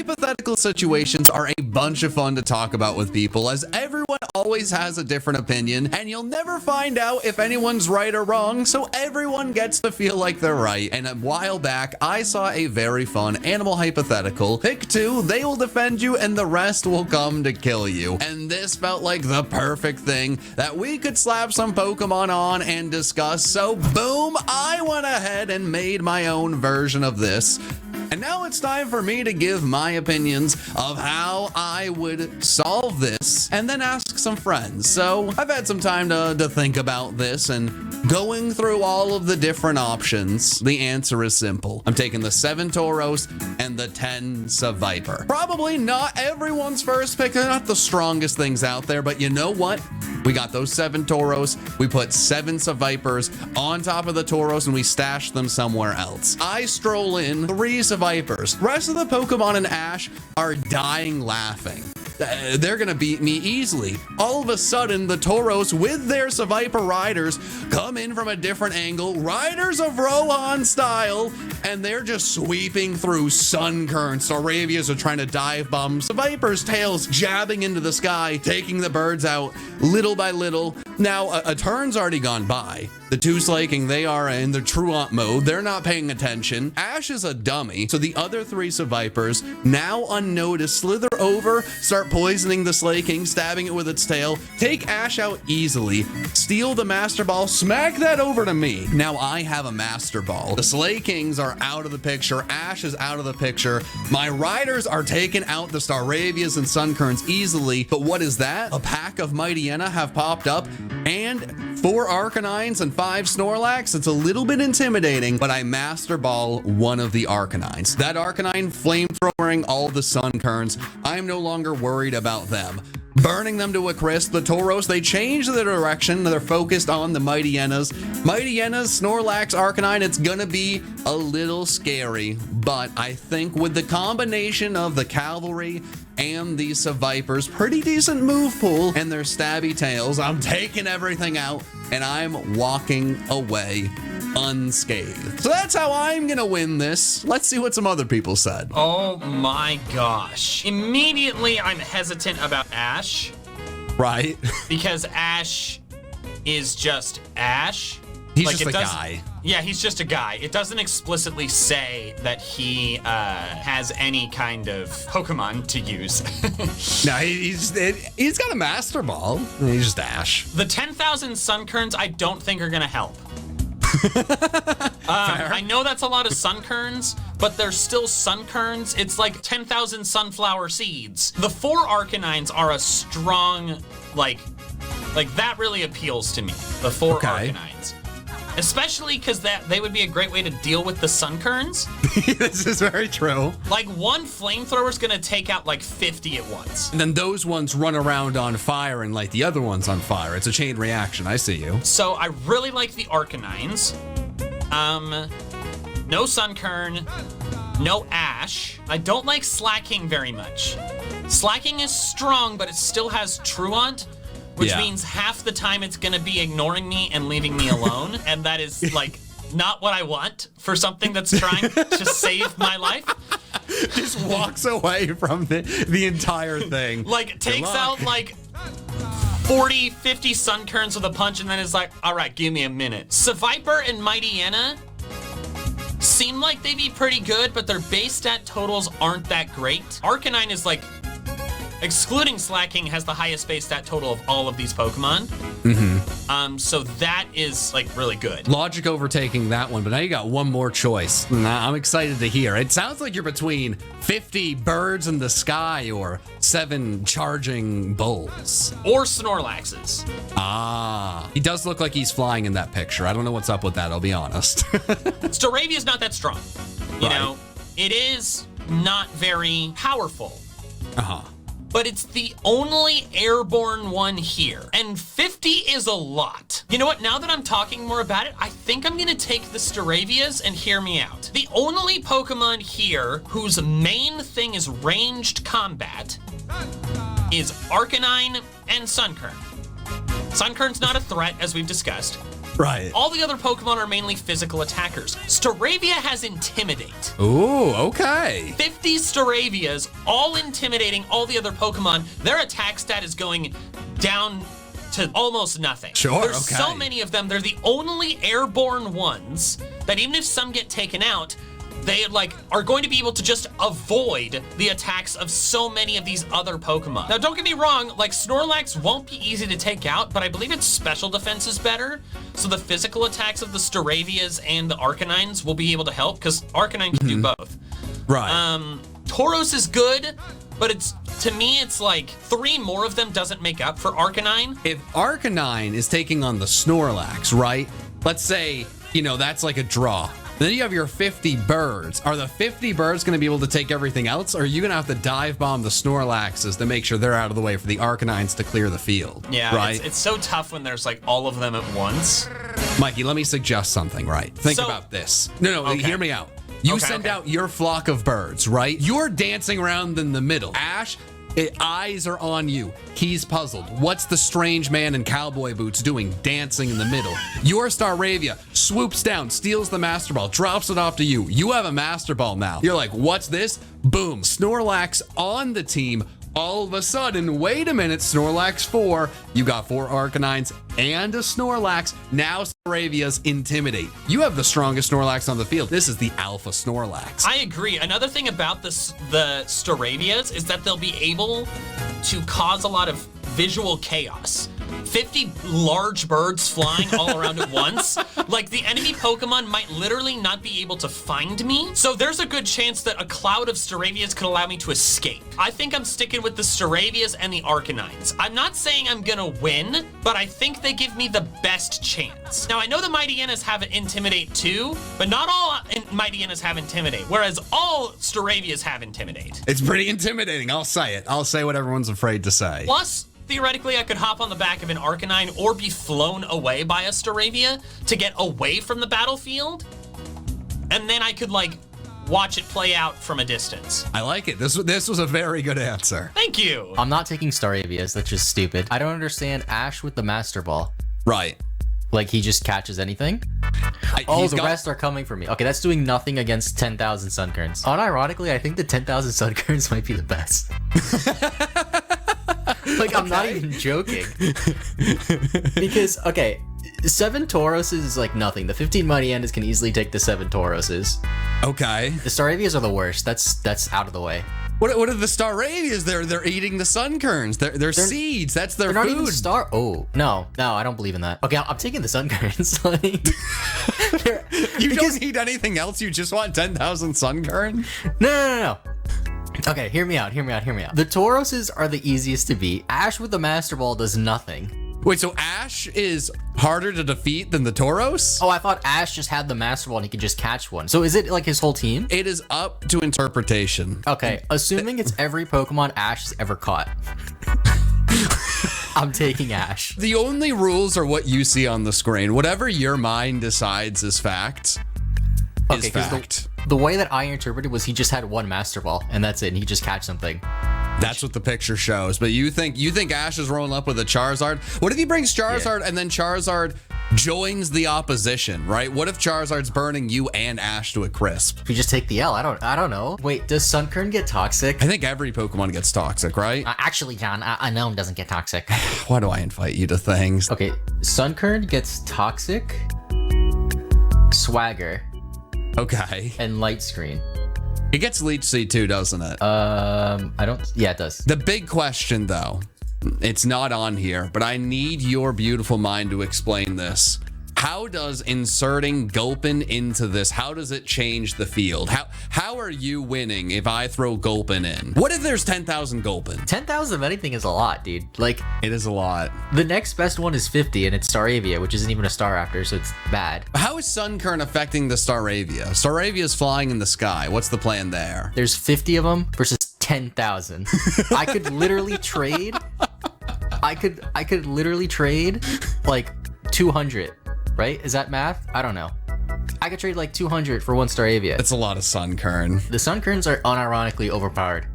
hypothetical situations are a bunch of fun to talk about with people, as everyone always has a different opinion, and you'll never find out if anyone's right or wrong, so everyone gets to feel like they're right. And a while back, I saw a very fun animal hypothetical. Pick two, they will defend you, and the rest will come to kill you. And this felt like the perfect thing that we could slap some Pokemon on and discuss, so boom, I went ahead and made my own version of this. And now it's time for me to give my opinions of how I would solve this and then ask some friends. So I've had some time to think about this, and going through all of the different options, the answer is simple. I'm taking the 7 Tauros and the 10 Seviper. Probably not everyone's first pick. They're not the strongest things out there, but you know what? We got those 7 Tauros. We put 7 Sevipers on top of the Tauros, and we stashed them somewhere else. I stroll in 3 Sevipers. Rest of the Pokemon in Ash are dying laughing. They're gonna beat me easily. All of a sudden, the Tauros with their Seviper riders come in from a different angle, Riders of Rohan style, and they're just sweeping through Sun Currents. Stauravias are trying to dive bomb. Seviper's tails jabbing into the sky, taking the birds out little by little. Now, a turn's already gone by. The 2 Slaking, they are in the Truant mode. They're not paying attention. Ash is a dummy, so the other 3 Sevipers, now unnoticed, slither over, start poisoning the Slaking, stabbing it with its tail, take Ash out easily, steal the Master Ball, smack that over to me. Now I have a Master Ball. The Slakings are out of the picture. Ash is out of the picture. My riders are taking out the Stauravias and Sun Currents easily, but what is that? A pack of Mightyena have popped up, and 4 Arcanines and 5 Snorlax. It's a little bit intimidating, but I Master Ball one of the Arcanines. That Arcanine flamethrowing all the Sun Currents. I'm no longer worried about them. Burning them to a crisp. The Tauros, they changed their direction. They're focused on the Mightyenas. Snorlax, Arcanine, it's gonna be a little scary, but I think with the combination of the Cavalry and the Sevipers, pretty decent move pool, and their stabby tails, I'm taking everything out, and I'm walking away unscathed. So that's how I'm gonna win this. Let's see what some other people said. Oh my gosh. Immediately, I'm hesitant about Ash. Right. Because Ash is just Ash. He's like, just a guy. Yeah, he's just a guy. It doesn't explicitly say that he has any kind of Pokemon to use. No, he's got a Master Ball. He's just Ash. The 10,000 Sun Currents I don't think are gonna help. I know that's a lot of Sun Currents, but they're still Sun Currents. It's like 10,000 sunflower seeds. The 4 Arcanines are a strong, like that really appeals to me. The 4 Arcanines. Especially because they would be a great way to deal with the Sun Currents. This is very true. Like, one flamethrower's gonna take out like 50 at once. And then those ones run around on fire and light the other ones on fire. It's a chain reaction. I see you. So I really like the Arcanines. No Sunkern, no Ash. I don't like Slacking very much. Slacking is strong, but it still has Truant, which means half the time it's gonna be ignoring me and leaving me alone. And that is like not what I want for something that's trying to save my life. Just walks away from the entire thing. Like takes out like 40, 50 Sunkerns with a punch and then is like, all right, give me a minute. Seviper and Mightyena seem like they'd be pretty good, but their base stat totals aren't that great. Arcanine is like, excluding Slacking, has the highest base stat total of all of these Pokemon. So that is like really good. Logic overtaking that one, but now you got one more choice. I'm excited to hear. It sounds like you're between 50 birds in the sky or 7 charging bulls. Or Snorlaxes. Ah, he does look like he's flying in that picture. I don't know what's up with that, I'll be honest. Stauravia's not that strong. You know, it is not very powerful. But it's the only airborne one here. And 50 is a lot. You know what? Now that I'm talking more about it, I think I'm gonna take the Stauravias and hear me out. The only Pokemon here whose main thing is ranged combat is Arcanine and Sunkern. Sunkern's not a threat, as we've discussed. Right. All the other Pokemon are mainly physical attackers. Staravia has Intimidate. Ooh, okay. 50 Staravias, all intimidating all the other Pokemon. Their attack stat is going down to almost nothing. Sure, There's okay. so many of them. They're the only airborne ones that even if some get taken out, they are going to be able to just avoid the attacks of so many of these other Pokemon. Now, don't get me wrong, Snorlax won't be easy to take out, but I believe its special defense is better. So the physical attacks of the Staravias and the Arcanines will be able to help, because Arcanine can do both. Right. Tauros is good, but to me, it's 3 more of them doesn't make up for Arcanine. If Arcanine is taking on the Snorlax, right? Let's say, that's like a draw. Then you have your 50 birds. Are the 50 birds going to be able to take everything else? Or are you going to have to dive bomb the Snorlaxes to make sure they're out of the way for the Arcanines to clear the field? Yeah, right? It's so tough when there's all of them at once. Mikey, let me suggest something, right? Think about this. No, okay. Hear me out. You send out your flock of birds, right? You're dancing around in the middle. Ash, eyes are on you. He's puzzled. What's the strange man in cowboy boots doing dancing in the middle? Your Staravia swoops down, steals the Master Ball, drops it off to you. You have a Master Ball now. You're like, what's this? Boom. Snorlax on the team. All of a sudden, wait a minute, Snorlax 4. You got 4 Arcanines and a Snorlax. Now Staravia's Intimidate. You have the strongest Snorlax on the field. This is the Alpha Snorlax. I agree. Another thing about the Staravias is that they'll be able to cause a lot of visual chaos. 50 large birds flying all around at once. The enemy Pokemon might literally not be able to find me. So there's a good chance that a cloud of Staravias could allow me to escape. I think I'm sticking with the Staravias and the Arcanines. I'm not saying I'm gonna win, but I think they give me the best chance. Now, I know the Mightyenas have an Intimidate too, but not all Mightyenas have Intimidate, whereas all Staravias have Intimidate. It's pretty intimidating. I'll say it. I'll say what everyone's afraid to say. Plus, theoretically, I could hop on the back of an Arcanine or be flown away by a Staravia to get away from the battlefield, and then I could watch it play out from a distance. I like it. This was a very good answer. Thank you. I'm not taking Staravias. That's just stupid. I don't understand Ash with the Master Ball. Right. He just catches anything? The rest are coming for me. Okay, that's doing nothing against 10,000 Sunkerns. Unironically, I think the 10,000 Sunkerns might be the best. I'm not even joking. Because, 7 Tauroses is nothing. The 15 Mightyenas can easily take the 7 Tauroses. Okay. The Staravias are the worst. That's out of the way. What are the Staravias? They're eating the Sunkerns. They're seeds. That's their they're food. Not even Oh, no, I don't believe in that. Okay, I'm taking the Sunkerns. You don't need anything else. You just want 10,000 Sunkern? No. Okay, hear me out. The Tauroses are the easiest to beat. Ash with the Master Ball does nothing. Wait, so Ash is harder to defeat than the Tauros? Oh, I thought Ash just had the Master Ball and he could just catch one. So is it his whole team? It is up to interpretation. Okay, assuming it's every Pokemon Ash has ever caught. I'm taking Ash. The only rules are what you see on the screen. Whatever your mind decides is fact. Is fact. The way that I interpreted was he just had one Master Ball and that's it, and he just catch something. That's what the picture shows. But you think Ash is rolling up with a Charizard? What if he brings Charizard and then Charizard joins the opposition, right? What if Charizard's burning you and Ash to a crisp? If you just take the L, I don't know. Wait, does Sunkern get toxic? I think every Pokemon gets toxic, right? Actually, John, a gnome doesn't get toxic. Why do I invite you to things? Okay, Sunkern gets toxic, Swagger. Okay. And Light Screen. It gets Leech Seed too, doesn't it? Yeah, it does. The big question, though, it's not on here, but I need your beautiful mind to explain this. How does inserting Gulpin into this, how does it change the field? How are you winning if I throw Gulpin in? What if there's 10,000 Gulpin? 10,000 of anything is a lot, dude. It is a lot. The next best one is 50, and it's Staravia, which isn't even a Staraptor, so it's bad. How is Sunkern affecting the Staravia? Staravia is flying in the sky. What's the plan there? There's 50 of them versus 10,000. I could literally trade. I could literally trade 200. Right? Is that math? I don't know. I could trade 200 for one Staravia. That's a lot of Sunkern. The Sunkerns are unironically overpowered.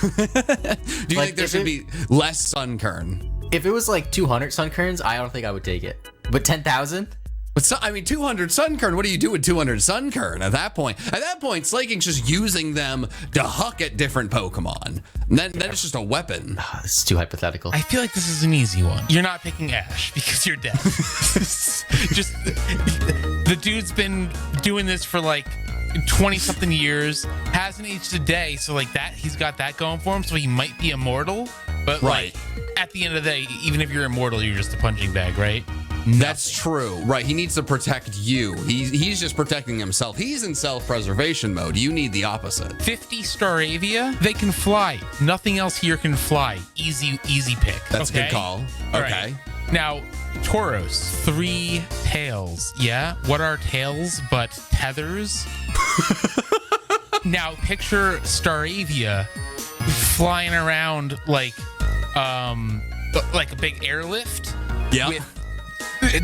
Do you think there should be less Sunkern? If it was 200 Sunkerns, I don't think I would take it. But 10,000? But I mean, 200 Sunkern, what do you do with 200 Sunkern at that point? At that point, Slaking's just using them to huck at different Pokemon. And then it's just a weapon. This is too hypothetical. I feel like this is an easy one. You're not picking Ash because you're dead. Just the dude's been doing this for like 20 something years, hasn't aged a day, so like that he's got that going for him, so he might be immortal. But right. Like at the end of the day, even if you're immortal, you're just a punching bag, right? That's true. Right. He needs to protect you. He's just protecting himself. He's in self-preservation mode. You need the opposite. 50 Staravia, they can fly. Nothing else here can fly. Easy pick. That's okay? a good call. All Okay. Right. Now, Tauros, 3 tails. Yeah? What are tails but tethers? Now, picture Staravia flying around like a big airlift. Yeah. With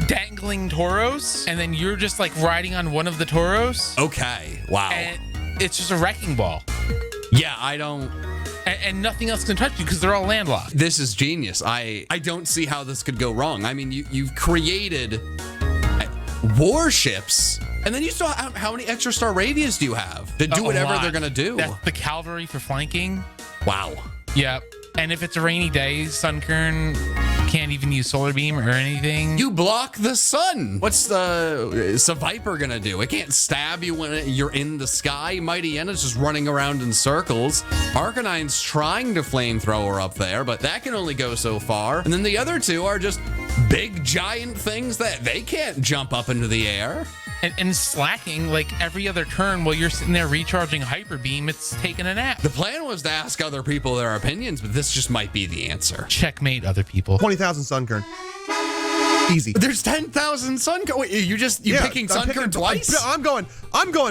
dangling Tauros, and then you're just like riding on one of the Tauros. Okay. Wow. And it's just a wrecking ball. Yeah, I don't. And nothing else can touch you because they're all landlocked. This is genius. I don't see how this could go wrong. I mean, you've created warships, and then you still how many extra Staravias do you have to do whatever they're gonna do? That's the cavalry for flanking. Wow. Yeah. And if it's a rainy day, Sunkern can't even use Solar Beam or anything. You block the sun. What's the Viper gonna do? It can't stab you when you're in the sky. Mighty Yenna's just running around in circles. Arcanine's trying to flamethrower up there, but that can only go so far. And then the other two are just big giant things that they can't jump up into the air. And slacking like every other turn while you're sitting there recharging Hyper Beam, it's taking a nap. The plan was to ask other people their opinions, but this just might be the answer. Checkmate, other people. 20,000 Sunkern. Easy. There's 10,000 Sunkern. Wait, you picking Sunkern twice? I'm going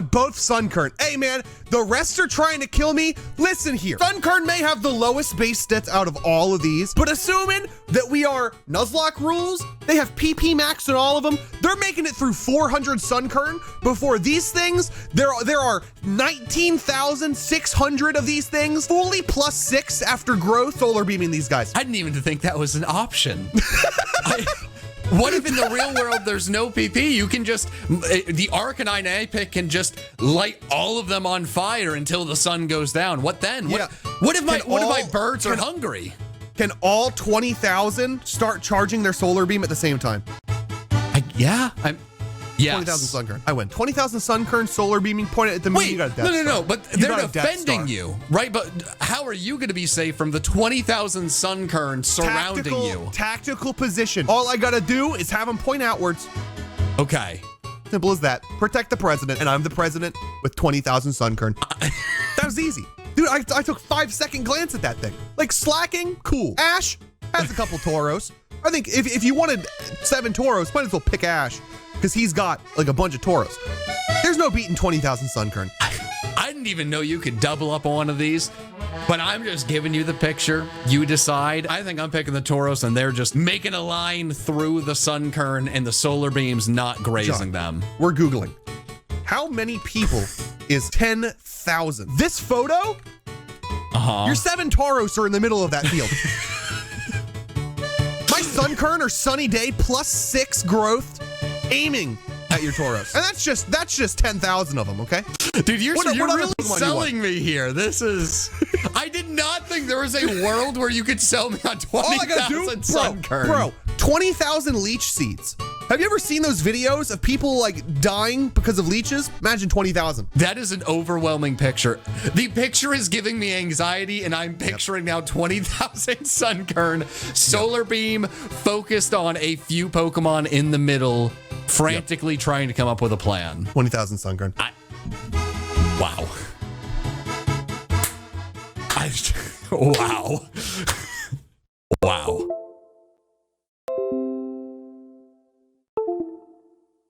both Sunkern. Hey man, the rest are trying to kill me. Listen here. Sunkern may have the lowest base stats out of all of these, but assuming that we are Nuzlocke rules, they have PP max in all of them. They're making it through 400 Sunkern before these things. There are 19,600 of these things, fully +6 after growth solar beaming these guys. I didn't even think that was an option. What if in the real world there's no PP? You can just, the Arcanine Epic can just light all of them on fire until the sun goes down. What then? Yeah. What if my birds are hungry? Can all 20,000 start charging their solar beam at the same time? Yes. 20,000 Sunkern. I win. 20,000 Sunkern solar beaming pointed at the moon. Wait, You got a Death no, Star. but You they're got a Death defending Star. you, right? But how are you going to be safe from the 20,000 Sunkern surrounding you? Tactical position. All I gotta do is have them point outwards. Okay. Simple as that. Protect the president, and I'm the president with 20,000 Sunkern. That was easy. Dude, I took 5-second glance at that thing. Like slacking, cool. Ash has a couple Tauros. I think if you wanted 7 Tauros, might as well pick Ash, because he's got like a bunch of Tauros. There's no beating 20,000 Sunkern. I didn't even know you could double up on one of these, but I'm just giving you the picture. You decide. I think I'm picking the Tauros, and they're just making a line through the Sunkern and the solar beams not grazing them. We're Googling. How many people is 10,000? This photo? Your 7 Tauros are in the middle of that field. My Sunkern or Sunny Day +6 growth aiming at your Tauros. And that's just 10,000 of them, okay? Dude, you're What other really Pokemon do you selling me here. This is... I did not think there was a world where you could sell me on All I gotta do, 20,000 Sunkern. bro, 20,000 leech seeds. Have you ever seen those videos of people like dying because of leeches? Imagine 20,000. That is an overwhelming picture. The picture is giving me anxiety, and I'm picturing now 20,000 Sunkern, solar beam, focused on a few Pokemon in the middle, frantically trying to come up with a plan. 20,000 Sunkern. Wow. Wow. Wow.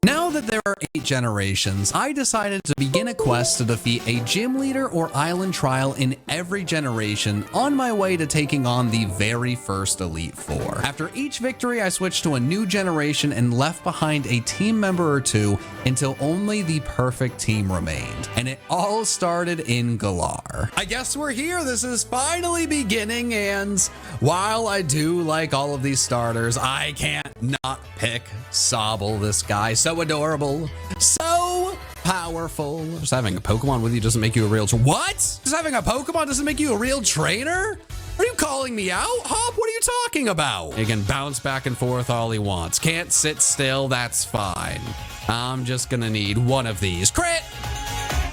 Now that there are 8 generations, I decided to begin a quest to defeat a gym leader or island trial in every generation on my way to taking on the very first Elite Four. After each victory, I switched to a new generation and left behind a team member or two until only the perfect team remained. And it all started in Galar. I guess we're here. This is finally beginning, and while I do like all of these starters, I can't not pick Sobble. This guy, so adorable, so powerful. Just having a Pokemon with you doesn't make you a real what? Just having a Pokemon doesn't make you a real trainer? Are you calling me out, Hop? What are you talking about? He can bounce back and forth all he wants. Can't sit still, that's fine. I'm just gonna need one of these. Crit!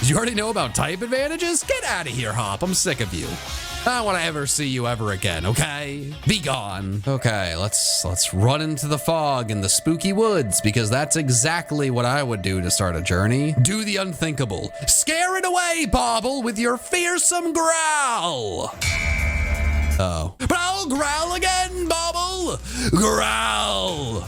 Did you already know about type advantages? Get out of here, Hop. I'm sick of you. I don't want to ever see you ever again, okay? Be gone. Okay, let's run into the fog in the spooky woods, because that's exactly what I would do to start a journey. Do the unthinkable. Scare it away, Bobble, with your fearsome growl. Oh. But I'll growl again, Bobble. Growl.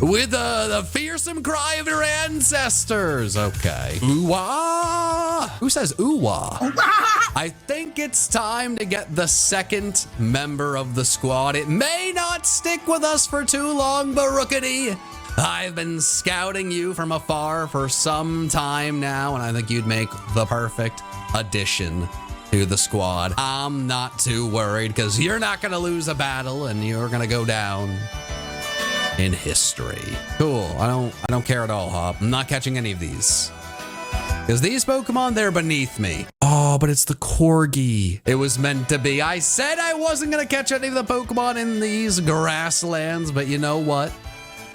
With the fearsome cry of your ancestors. Okay. Ooh-wah. Who says ooh-wah? I think it's time to get the second member of the squad. It may not stick with us for too long, Barookity. I've been scouting you from afar for some time now, and I think you'd make the perfect addition to the squad. I'm not too worried, because you're not going to lose a battle, and you're going to go down in history. Cool. I don't care at all, Hop. I'm not catching any of these, because these Pokemon, they're beneath me. Oh, but it's the Corgi. It was meant to be. I said I wasn't gonna catch any of the Pokemon in these grasslands, but you know what?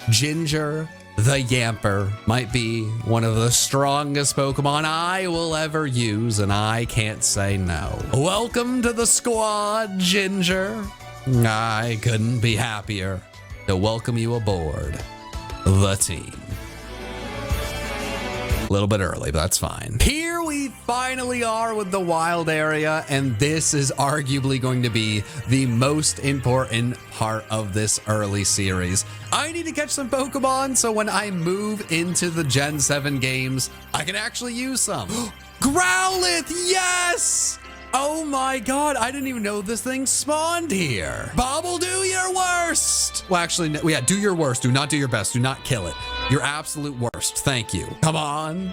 Ginger, the Yamper, might be one of the strongest Pokemon I will ever use, and I can't say no. Welcome to the squad, Ginger. I couldn't be happier to welcome you aboard the team. A little bit early, but that's fine. Here we finally are with the wild area, and this is arguably going to be the most important part of this early series. I need to catch some Pokemon, so when I move into the Gen 7 games, I can actually use some. Growlithe, yes! Oh my god, I didn't even know this thing spawned here. Bobble, do your worst. Well, actually, no, yeah, do your worst. Do not do your best. Do not kill it. Your absolute worst. Thank you. Come on.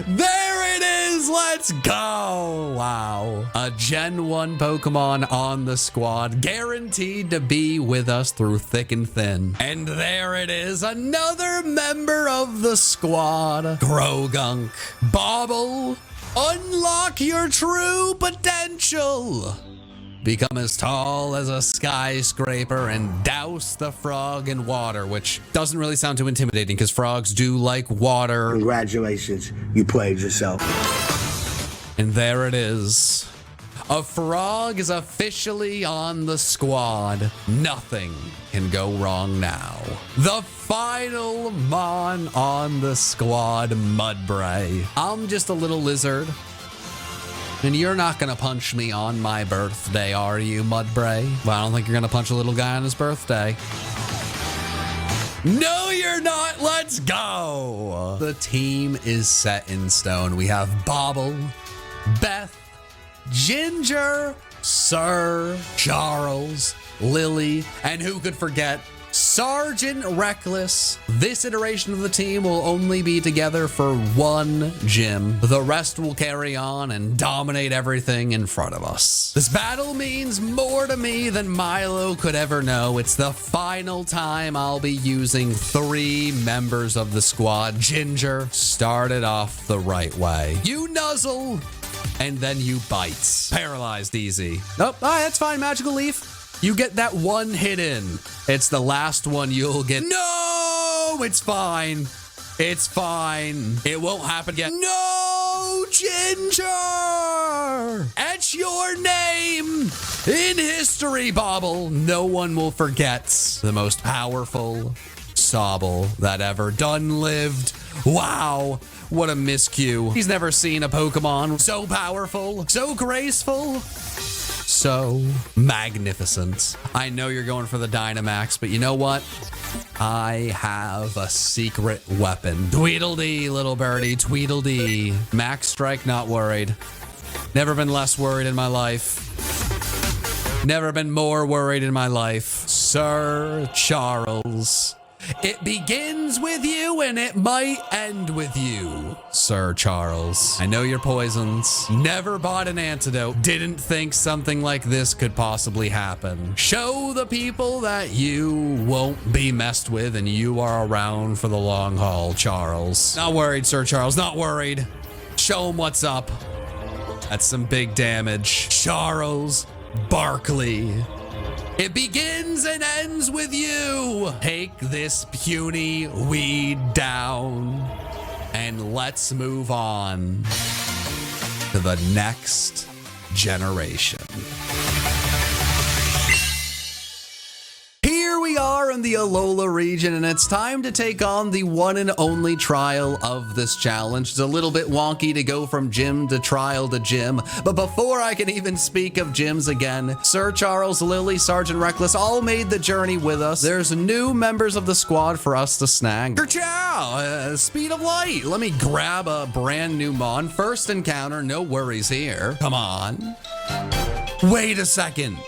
There it is. Let's go. Wow. A Gen 1 Pokemon on the squad, guaranteed to be with us through thick and thin. And there it is. Another member of the squad. Grogunk. Bobble. Unlock your true potential. Become as tall as a skyscraper and douse the frog in water, which doesn't really sound too intimidating because frogs do like water. Congratulations, you played yourself. And there it is. A frog is officially on the squad. Nothing can go wrong now. The final Mon on the squad, Mudbray. I'm just a little lizard. And you're not gonna punch me on my birthday, are you, Mudbray? Well, I don't think you're gonna punch a little guy on his birthday. No, you're not. Let's go. The team is set in stone. We have Bobble, Beth, Ginger, Sir, Charles, Lily, and who could forget Sergeant Reckless. This iteration of the team will only be together for one gym. The rest will carry on and dominate everything in front of us. This battle means more to me than Milo could ever know. It's the final time I'll be using 3 members of the squad. Ginger started off the right way. You nuzzle, and then you bites. Paralyzed easy. Nope, all right, that's fine, Magical Leaf. You get that one hit in. It's the last one you'll get. No, it's fine. It's fine. It won't happen again. No, Ginger! Etch your name in history, Bobble. No one will forget the most powerful Sobble that ever done lived. Wow, what a miscue. He's never seen a Pokemon so powerful, so graceful, so magnificent. I know you're going for the Dynamax, but you know what? I have a secret weapon. Tweedledee, little birdie, Tweedledee. Max Strike, not worried. Never been less worried in my life. Never been more worried in my life. Sir Charles. It begins with you and it might end with you, Sir Charles. I know you're poisons. Never bought an antidote. Didn't think something like this could possibly happen. Show the people that you won't be messed with and you are around for the long haul, Charles. Not worried, Sir Charles. Not worried. Show them what's up. That's some big damage. Charles Barkley. It begins and ends with you. Take this puny weed down and let's move on to the next generation. Here we are in the Alola region, and it's time to take on the one and only trial of this challenge. It's a little bit wonky to go from gym to trial to gym, but before I can even speak of gyms again, Sir Charles, Lily, Sergeant Reckless all made the journey with us. There's new members of the squad for us to snag. Chow, speed of light. Let me grab a brand new Mon. First encounter, no worries here. Come on. Wait a second.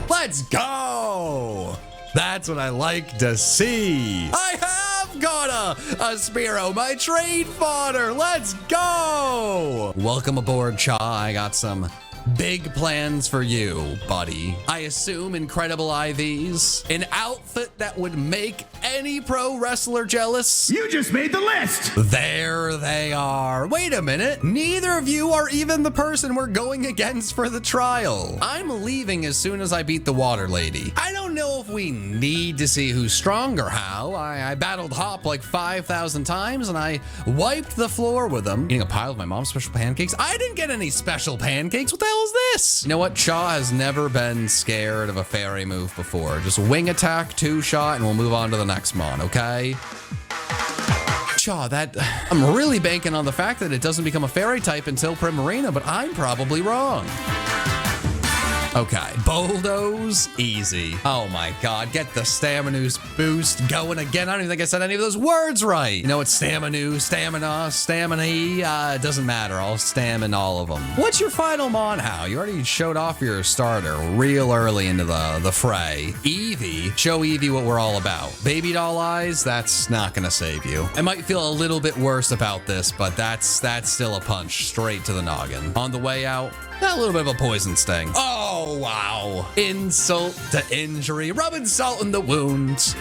Let's go. That's what I like to see. I have got a Spearow, my trade fodder. Let's go. Welcome aboard, Cha. I got some big plans for you, buddy. I assume incredible IVs, an outfit that would make any pro wrestler jealous. You just made the list. There they are. Wait a minute. Neither of you are even the person we're going against for the trial. I'm leaving as soon as I beat the water lady. I don't know if we need to see who's strong or how. I battled Hop like 5,000 times and I wiped the floor with him. Eating a pile of my mom's special pancakes. I didn't get any special pancakes. What the hell is this? You know what? Shaw has never been scared of a fairy move before. Just wing attack, 2-shot, and we'll move on to the next mon, okay? Shaw, I'm really banking on the fact that it doesn't become a fairy type until Primarina, but I'm probably wrong. Okay, Bulldoze, easy. Oh my God, get the Staminoo's boost going again. I don't even think I said any of those words right. You know, it's Staminoo, Stamina, Stamina-E, it doesn't matter. I'll stamina all of them. What's your final mon, How? You already showed off your starter real early into the fray. Eevee, show Eevee what we're all about. Baby doll eyes, that's not gonna save you. I might feel a little bit worse about this, but that's still a punch straight to the noggin. On the way out, a little bit of a poison sting. Oh, wow. Insult to injury. Rubbing salt in the wounds.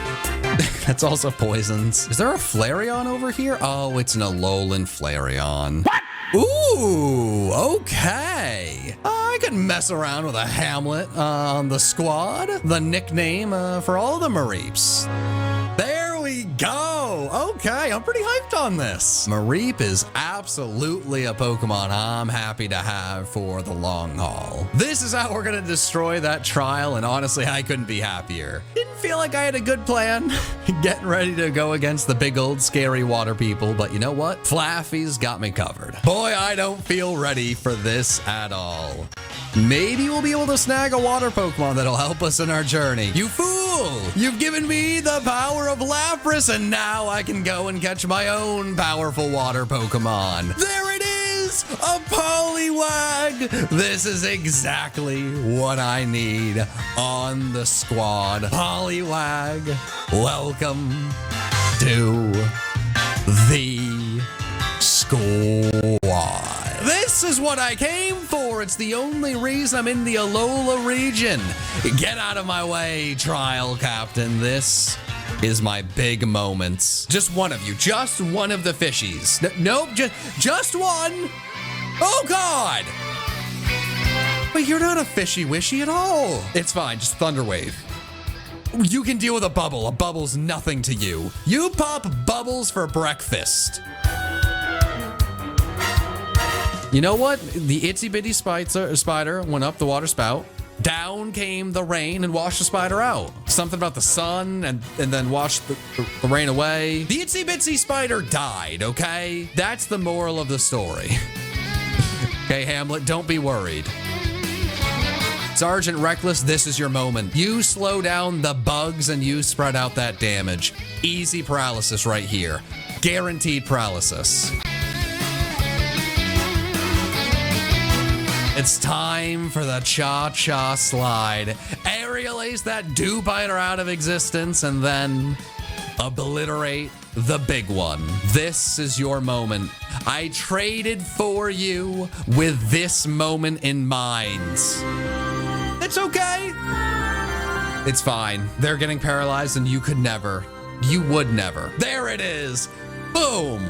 That's also poisons. Is there a Flareon over here? Oh, it's an Alolan Flareon. What? Ooh, okay. I could mess around with a Hamlet on the squad. The nickname for all the Mareeps. There we go. Okay, I'm pretty hyped on this. Mareep is absolutely a Pokemon I'm happy to have for the long haul. This is how we're gonna destroy that trial, and honestly, I couldn't be happier. Didn't feel like I had a good plan getting ready to go against the big old scary water people, but you know what? Flaffy's got me covered. Boy, I don't feel ready for this at all. Maybe we'll be able to snag a water Pokemon that'll help us in our journey. You fool! You've given me the power of Lapras, and now I can go and catch my own powerful water Pokemon. There it is! A Poliwag! This is exactly what I need on the squad. Poliwag, welcome to the squad. This is what I came for. It's the only reason I'm in the Alola region. Get out of my way, trial captain. This is my big moments. Just one of you. Just one of the fishies. Nope, just one. Oh, God. But you're not a fishy-wishy at all. It's fine. Just Thunder Wave. You can deal with a bubble. A bubble's nothing to you. You pop bubbles for breakfast. You know what? The itsy bitty spider went up the water spout. Down came the rain and washed the spider out. Something about the sun and then washed the rain away. The itsy bitsy spider died, okay? That's the moral of the story. Okay, Hamlet, don't be worried. Sergeant Reckless, this is your moment. You slow down the bugs and you spread out that damage. Easy paralysis right here. Guaranteed paralysis. It's time for the cha-cha slide. Aerial ace that do-biter out of existence and then obliterate the big one. This is your moment. I traded for you with this moment in mind. It's okay. It's fine. They're getting paralyzed and you could never. You would never. There it is. Boom.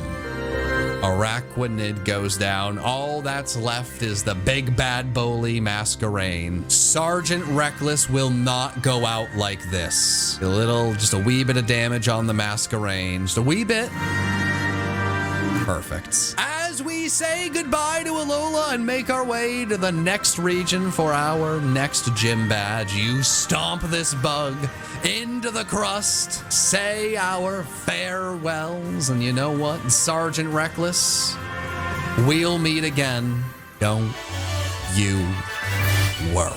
Araquanid goes down. All that's left is the big bad bully Masquerain. Sergeant Reckless will not go out like this. Just a wee bit of damage on the Masquerain. Just a wee bit. Perfect. As we say goodbye to Alola and make our way to the next region for our next gym badge, you stomp this bug into the crust, say our farewells, and you know what, Sergeant Reckless, we'll meet again. Don't you worry.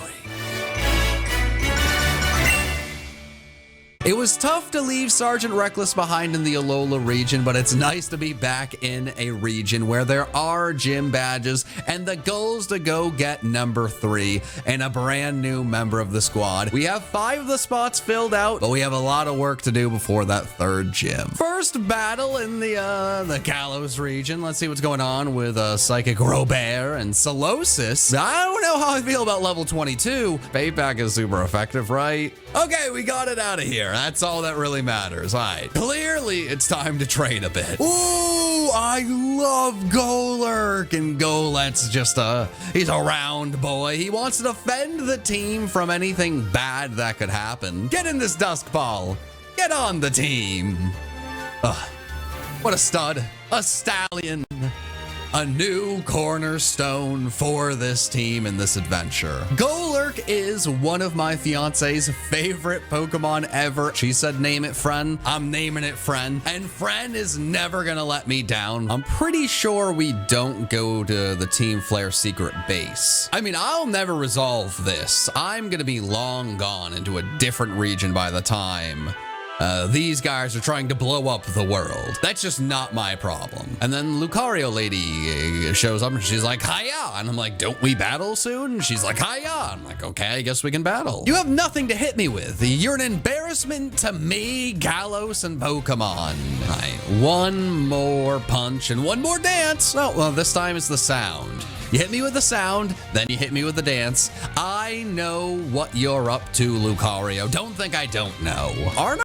It was tough to leave Sergeant Reckless behind in the Alola region, but it's nice to be back in a region where there are gym badges, and the goal is to go get number 3 and a brand new member of the squad. We have 5 of the spots filled out, but we have a lot of work to do before that 3rd gym. First battle in the Kalos region. Let's see what's going on with Psychic Robert and Solosis. I don't know how I feel about level 22. Payback is super effective, right? Okay, we got it out of here. That's all that really matters. All right. Clearly, it's time to train a bit. Ooh, I love Golurk. And Golet's just he's a round boy. He wants to defend the team from anything bad that could happen. Get in this Dusk Ball. Get on the team. What a stud. A stallion. A new cornerstone for this team in this adventure. Golurk is one of my fiance's favorite Pokemon ever. She said, name it friend. I'm naming it friend. And friend is never gonna let me down. I'm pretty sure we don't go to the Team Flare secret base. I mean, I'll never resolve this. I'm gonna be long gone into a different region by the time these guys are trying to blow up the world. That's just not my problem. And then Lucario lady shows up and she's like, hiya. And I'm like, don't we battle soon? And she's like, hiya. I'm like, okay, I guess we can battle. You have nothing to hit me with. You're an embarrassment to me, Kalos, and Pokemon. All right, one more punch and one more dance. Oh, well, this time it's the sound. You hit me with the sound, then you hit me with the dance. I know what you're up to, Lucario. Don't think I don't know. Aren't